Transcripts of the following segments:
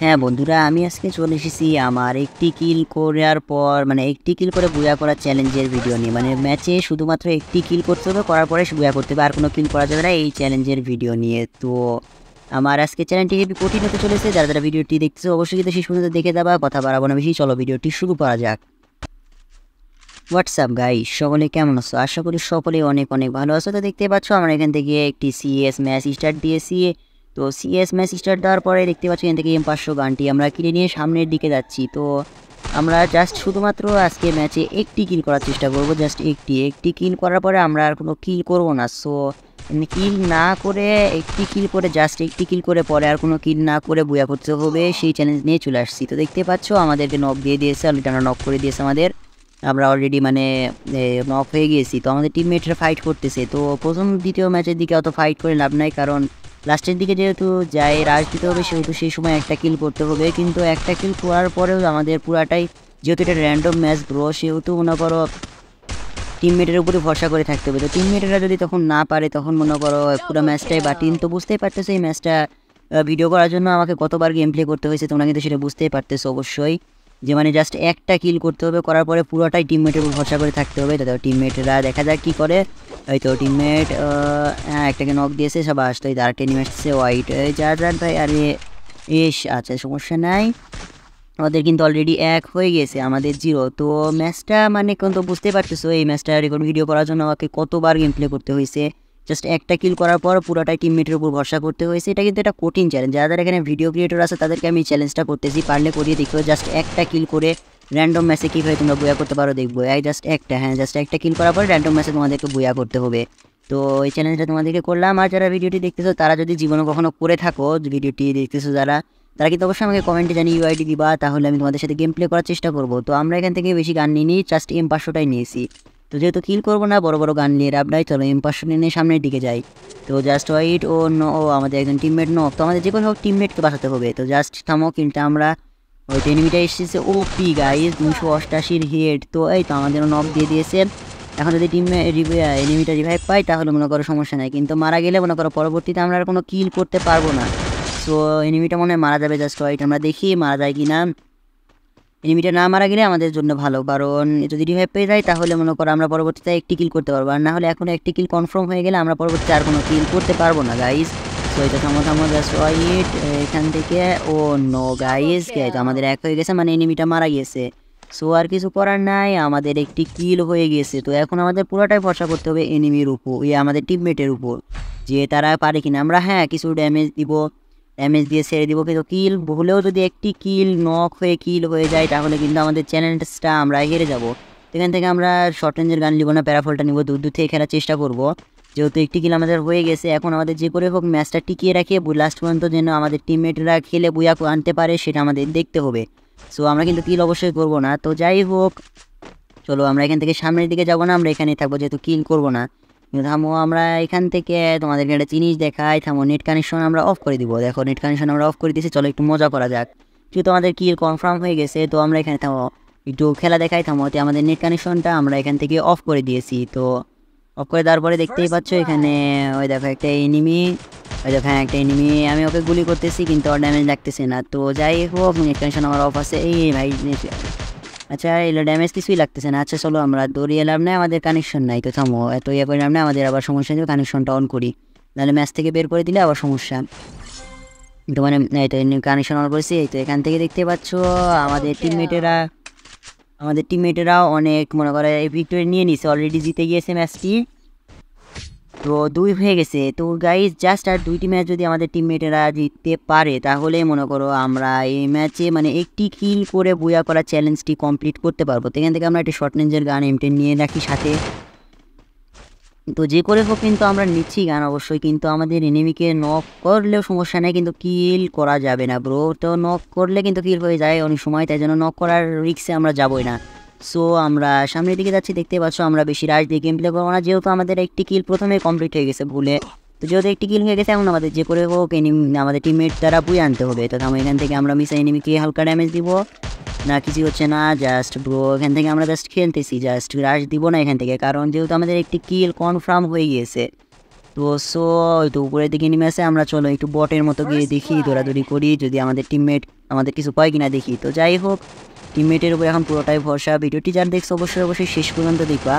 হ্যাঁ বন্ধুরা, আমি আজকে চলে এসেছি আমার একটি কিল করার পর মানে একটি কিল করে বুয়া করার চ্যালেঞ্জের ভিডিও নিয়ে। মানে ম্যাচে শুধুমাত্র একটি কিল করতে হবে, করার পরে বুয়া করতে হবে, আর কোনো কিল করা যাবে না, এই চ্যালেঞ্জের ভিডিও নিয়ে। তো আমার আজকে চ্যালেঞ্জটি হেবি কঠিন হতে চলেছে। যারা যারা ভিডিওটি দেখতেছে অবশ্যই কিন্তু শেষ পর্যন্ত দেখে দেবা। কথা বাড়াবো না বেশি, চলো ভিডিওটি শুরু করা যাক। হোয়াটসঅ্যাপ গাইস, সকলে কেমন আছো? আশা করি সকলে অনেক অনেক ভালো আছো। তো দেখতে পাচ্ছ আমরা এখান থেকে একটি সিএস ম্যাচ স্টার্ট দিয়েছি। তো সিএস ম্যাচ স্টার্ট দেওয়ার পরে দেখতে পাচ্ছি এখান থেকে M500 গানটি আমরা কিনে নিয়ে সামনের দিকে যাচ্ছি। তো আমরা জাস্ট শুধুমাত্র আজকে ম্যাচে একটি কিল করার চেষ্টা করব, জাস্ট একটি কিল করার পরে আমরা আর কোনো কিল করব না। সো কিল না করে একটি কিল করে, জাস্ট একটি কিল করে পরে আর কোনো কিল না করে বুয়া করতে হবে, সেই চ্যালেঞ্জ নিয়ে চলে আসছি। তো দেখতে পাচ্ছ আমাদেরকে নক দিয়ে দিয়েছে, অলরেডি আমরা নক করে দিয়েছে আমাদের, আমরা অলরেডি মানে নক হয়ে গিয়েছি। তো আমাদের টিমমেটরা ফাইট করতেছে। তো প্রথম দ্বিতীয় ম্যাচের দিকে অত ফাইট করে লাভ নাই, কারণ লাস্টের দিকে যেহেতু যাই রাশ দিতে হবে, সেহেতু সেই সময় একটা কিল করতে হবে। কিন্তু একটা কিল করার পরেও আমাদের পুরাটাই, যেহেতু এটা র্যান্ডম ম্যাচ ব্রো, সেহেতু মনে করো টিমমেটের উপরে ভরসা করে থাকতে হবে। তো টিমমেটেরা যদি তখন না পারে, তখন মনে করো পুরো ম্যাচটাই বাতিল। তো বুঝতেই পারতেছো এই ম্যাচটা ভিডিও করার জন্য আমাকে কতবার গেম প্লে করতে হয়েছে, তোমরা কিন্তু সেটা বুঝতেই পারতেছো অবশ্যই। যে মানে জাস্ট একটা কিল করতে হবে, করার পরে পুরোটাই টিমমেটের উপর ভরসা করে থাকতে হবে। তো টিমমেটরা দেখা যাক কী করে। এই তো টিমমেট হ্যাঁ একটাকে নক দিয়েছে, সব আসতো। এই আরেকটা নিয়ে আসছে হোয়াইট, যা যান ভাই। আরে এস, আচ্ছা সমস্যা নাই। আমাদের কিন্তু অলরেডি 1 হয়ে গেছে, আমাদের 0। তো ম্যাচটা মানে কিন্তু বুঝতে পারতেছো এই ম্যাচটা রেকর্ড ভিডিও করার জন্য আমাকে কতবার গেম প্লে করতে হয়েছে। জাস্ট একটা কিল করার পর পুরোটাই টিমমেটের উপর ভরসা করতে হয়েছে। এটা কিন্তু একটা কঠিন চ্যালেঞ্জ। যারা এখানে ভিডিও ক্রিয়েটর আছে তাদেরকে আমি চ্যালেঞ্জটা করতেছি, পারলে করিয়ে দেখো। জাস্ট একটা কিল করে র্যান্ডম ম্যাচে কীভাবে তোমরা বুয়া করতে পারো দেখবো। জাস্ট একটা, হ্যাঁ জাস্ট একটা কিল করার পর র্যান্ডম ম্যাচে তোমাদেরকে বুয়া করতে হবে। তো এই চ্যালেঞ্জটা তোমাদেরকে করলাম। আর যারা ভিডিওটি দেখতেছো তারা যদি জীবনে কখনো করে থাকো, ভিডিওটি দেখতেছো যারা, তারা কিন্তু অবশ্যই আমাকে কমেন্টে জানিয়ে ইউআইডি দিবা, তাহলে আমি তোমাদের সাথে গেম প্লে করার চেষ্টা করবো। তো আমরা এখান থেকে বেশি গান নিই, জাস্ট M500টাই নিয়েছি। তো যেহেতু কিল করবো না, বড় বড় গান নিয়ে লাভ নাই, চলো M500 নিয়ে সামনের দিকে যাই। তো জাস্ট ওয়াইট, ও নো, ও আমাদের একজন টিমমেট নো। তো আমাদের যে কোনো হোক টিমমেটকে বাঁচাতে হবে। তো জাস্ট থামো, কিন্তু আমরা ওই এনিমিটা এসেছে ওপি গাইজ, 288 হেড। তো এই তো আমাদেরও নক দিয়ে দিয়েছে। এখন যদি এনিমিটা রিভাইভ পাই তাহলে মনে করো সমস্যা নাই, কিন্তু মারা গেলে মনে করো পরবর্তীতে আমরা আর কোনো কিল করতে পারবো না। সো এনিমিটা মনে হয় মারা যাবে, জাস্ট ওয়াইট আমরা দেখি মারা যায় কি না। এনিমিটা না মারা গেলে আমাদের জন্য ভালো, কারণ যদি রিভাইভ পেয়ে যায় তাহলে মনে করো আমরা পরবর্তীতে একটি কিল করতে পারবো। আর না হলে এখন একটি কিল কনফার্ম হয়ে গেলে আমরা পরবর্তীতে আর কোনো কিল করতে পারবো না গাইজ। সো এটা থামো জাস্ট ওয়াইট এখান থেকে। ও নো গাইজ, তো আমাদের 1 হয়ে গেছে, মানে এনিমিটা মারা গিয়েছে। সো আর কিছু করার নাই, আমাদের একটি কিল হয়ে গেছে। তো এখন আমাদের পুরোটাই ভরসা করতে হবে এনিমির উপর, আমাদের টিমমেটের উপর, যে তারা পারে কিনা। আমরা হ্যাঁ কিছু ড্যামেজ দিব, ড্যামেজ দিয়ে ছেড়ে দিব, কিন্তু কিল ভুলেও যদি একটি কিল নক হয়ে কিল হয়ে যায় তাহলে কিন্তু আমাদের চ্যালেঞ্জটা আমরা হেরে যাব। এখান থেকে আমরা শর্ট রেঞ্জের গান নিব না, প্যারাফলটা নিব, দূর দূর থেকে খেলার চেষ্টা করব। যেহেতু একটি কিল আমাদের হয়ে গেছে, এখন আমাদের যে করে হোক ম্যাচটা টিকিয়ে রাখিয়ে লাস্ট পর্যন্ত যেন আমাদের টিমমেটরা খেলে বুয়া আনতে পারে, সেটা আমাদের দেখতে হবে। সো আমরা কিন্তু কিল অবশ্যই করব না। তো যাই হোক, চলো আমরা এখান থেকে সামনের দিকে যাবো না, আমরা এখানেই থাকবো, যেহেতু কিল করবো না। থামো, আমরা এখান থেকে তোমাদেরকে একটা জিনিস দেখাই। থামো, নেট কানেকশন আমরা অফ করে দিব। দেখো নেট কানেকশন আমরা অফ করে দিয়েছি, চলো একটু মজা করা যাক। যেহেতু আমাদের কিল কনফার্ম হয়ে গেছে, তো আমরা এখানে থামো একটু খেলা দেখাই। থামো, আমাদের নেট কানেকশনটা আমরা এখান থেকে অফ করে দিয়েছি। তো অফ করে দেওয়ার পরে দেখতেই পাচ্ছ এখানে ওই দেখো একটা এনিমি, ওই দেখো হ্যাঁ একটা এনিমি, আমি ওকে গুলি করতেছি কিন্তু ওর ড্যামেজ লাগতেছে না। তো যাই হোক, নেট কানেকশন আমার অফ আছে। এই ভাই আচ্ছা, এলো ড্যামেজ কিছুই লাগতেছে না। আচ্ছা চলো আমরা দৌড়িয়ে এলাম না, আমাদের কানেকশন নাই। তো থামো, এত ইয়ে করলাম না, আমাদের আবার সমস্যা নেই, কানেকশনটা অন করি, নাহলে ম্যাচ থেকে বের করে দিলে আবার সমস্যা। তো মানে এই তো কানেকশন অন করেছি। এই তো এখান থেকে দেখতে পাচ্ছ আমাদের টিমমেটেরাও অনেক মনে করে এই ভিক্টোরি নিয়ে নিছে, অলরেডি জিতে গিয়েছে ম্যাচটি। তো 2 হয়ে গেছে। তো গাইজ জাস্ট আর 2টি ম্যাচ যদি আমাদের টিমমেটেরা জিততে পারে, তাহলে মনে করো আমরা এই ম্যাচে মানে একটি কিল করে বুয়া করা চ্যালেঞ্জটি কমপ্লিট করতে পারবো। তো এখান থেকে আমরা একটা শর্ট রেঞ্জের গান M10 নিয়ে রাখি সাথে। তো যে করে হোক কিন্তু আমরা নিচ্ছি গান অবশ্যই, কিন্তু আমাদের এনিমিকে নক করলেও সমস্যা নেই, কিন্তু কিল করা যাবে না ব্রো। তো নক করলে কিন্তু কিল হয়ে যায় অনেক সময়, তাই জন্য নক করার রিস্কে আমরা যাবোই না। সো আমরা সামনের দিকে যাচ্ছি, দেখতে পাচ্ছ আমরা বেশি রাশ দিয়ে গেম প্লে করবো না, যেহেতু আমাদের একটি কিল প্রথমে কমপ্লিট হয়ে গেছে ভুলে। তো যেহেতু একটি কিল হয়ে গেছে, এখন আমাদের যে করে হোক আমাদের টিমমেট দ্বারা বুয়ে আনতে হবে। তো আমরা এখান থেকে আমরা মিসা এনিমিকে হালকা ড্যামেজ দিব না, কিছু হচ্ছে না, জাস্ট ব্রো এখান থেকে আমরা জাস্ট খেলতেছি, জাস্ট রাশ দিব না এখান থেকে, কারণ যেহেতু আমাদের একটি কিল কনফার্ম হয়ে গিয়েছে। তো সো তো উপরের দিকে নেমে আসে, আমরা চলো একটু বটের মতো গিয়ে দেখি, দৌড়াদৌড়ি করি, যদি আমাদের টিমমেট আমাদের কিছু পায় কিনা দেখি। তো যাই হোক, টিমমেটের উপর এখন পুরোটাই ভরসা। ভিডিওটি যার দেখছো অবশ্যই শেষ পর্যন্ত দেখবা।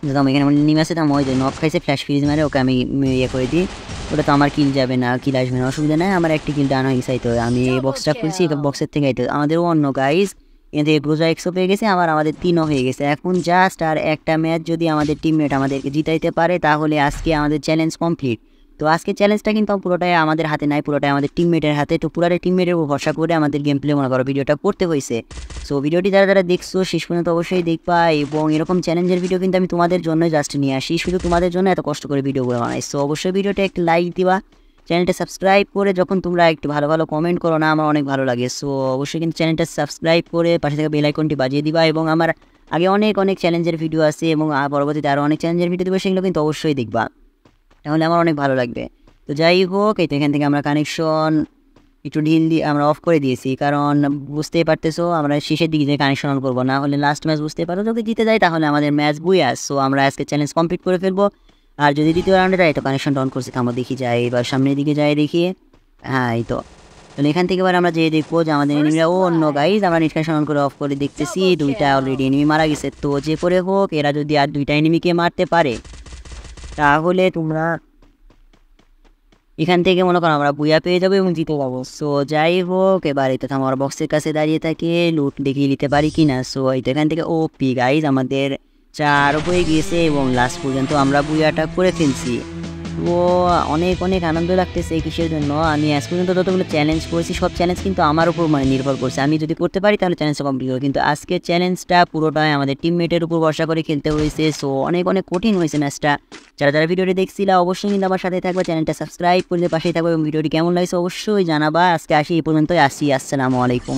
যেহেতু আমি এখানে নেমে আসে, ওই যে নক খাইছে, ফ্ল্যাশ ফ্রিজ মারে ওকে আমি ইয়ে করে দিই। ওটা তো আমার কিল যাবে না, কিল আসবে না, অসুবিধা নেই, আমার একটি কিল ডান হয়ে গেছে। তো আমি এই বক্সটা খুলছি, বক্সের থেকে আইতো আমাদেরও অন্য গাইজ এখান থেকে গ্রোজা এক্সও পেয়ে গেছে, আমাদের 3ও হয়ে গেছে। এখন জাস্ট আর একটা ম্যাচ যদি আমাদের টিমমেট আমাদেরকে জিতাইতে পারে তাহলে আজকে আমাদের চ্যালেঞ্জ কমপ্লিট। তো আজকে চ্যালেঞ্জটা কিন্তু পুরোটাই আমাদের হাতে নাই, পুরোটাই আমাদের টিমমেটের হাতে। তো পুরোটাই টিমমেটের উপর ভরসা করে আমাদের গেম প্লে মনে করো ভিডিওটা করতে হয়েছে। সো ভিডিওটি যারা দেখছো শেষ পর্যন্ত অবশ্যই দেখবা, এবং এরকম চ্যালেঞ্জের ভিডিও কিন্তু আমি তোমাদের জন্য জাস্ট নিয়ে আসি, শুধু তোমাদের জন্য এত কষ্ট করে ভিডিওগুলো বানাই। সো অবশ্যই ভিডিওটা একটু লাইক দিবা, চ্যানেলটা সাবস্ক্রাইব করে, যখন তোমরা একটু ভালো ভালো কমেন্ট করো না আমার অনেক ভালো লাগে। সো অবশ্যই কিন্তু চ্যানেলটা সাবস্ক্রাইব করে পাশে থেকে বেল আইকনটি বাজিয়ে দিবা, এবং আমার আগে অনেক চ্যালেঞ্জের ভিডিও আছে এবং পরবর্তীতে আরও অনেক চ্যালেঞ্জের ভিডিও দেবো, সেগুলো কিন্তু অবশ্যই দেখবা, তাহলে আমার অনেক ভালো লাগবে। তো যাই হোক, এই তো এখান থেকে আমরা কানেকশন একটু ঢিল দিয়ে আমরা অফ করে দিয়েছি, কারণ বুঝতেই পারতেছো আমরা শেষের দিকে যে কানেকশন অন করবো, না হলে লাস্ট ম্যাচ বুঝতে পারো যদি জিতে যায় তাহলে আমাদের ম্যাচ বুইয়া। সো আমরা আজকে চ্যালেঞ্জ কমপ্লিট করে ফেলবো, আর যদি দ্বিতীয় রাউন্ডে যায় তো কানেকশন অন করছি, আমরা দেখি যাই এবার সামনের দিকে যাই দেখি। হ্যাঁ এই তো, তাহলে এখান থেকে এবার আমরা যেয়ে দেখবো যে আমাদের এনিমিরা অন্য গাইজ, আমরা নেট কানেকশন অন করে অফ করে দেখতেছি দুইটা অলরেডি এনিমি মারা গেছে। তো যে করে হোক এরা যদি আর দুইটা এনিমিকে মারতে পারে তাহলে তোমরা এখান থেকে মনে করো আমরা বুয়া পেয়ে যাবো এবং জিতে যাবো। সো যাই হোক, এবার এটা আমার বক্সের কাছে দাঁড়িয়ে থাকে, লুট দেখিয়ে নিতে পারি কি না। সো এই তো এখান থেকে ওপি গাইজ আমাদের 4 হয়ে গিয়েছে এবং লাস্ট পর্যন্ত আমরা বুয়াটা করে ফেলছি। তো অনেক আনন্দ লাগতেছে, কিসের জন্য আমি আজ পর্যন্ত যতগুলো চ্যালেঞ্জ করেছি সব চ্যালেঞ্জ কিন্তু আমার উপর নির্ভর করছে, আমি যদি করতে পারি তাহলে চ্যালেঞ্জটা কমপ্লিট হবে, কিন্তু আজকের চ্যালেঞ্জটা পুরোটাই আমাদের টিমমেটের উপর ভরসা করে খেলতে হয়েছে। সো অনেক কঠিন হয়েছে ম্যাচটা। যারা ভিডিওটি দেখছিল অবশ্যই কিন্তু আমার সাথে থাকবে, চ্যানেলটা সাবস্ক্রাইব করলে পাশেই থাকবে, এবং ভিডিওটি কেমন লাগছে অবশ্যই জানাবা। আজকে আসি এই পর্যন্তই, আসি, আসসালামু আলাইকুম।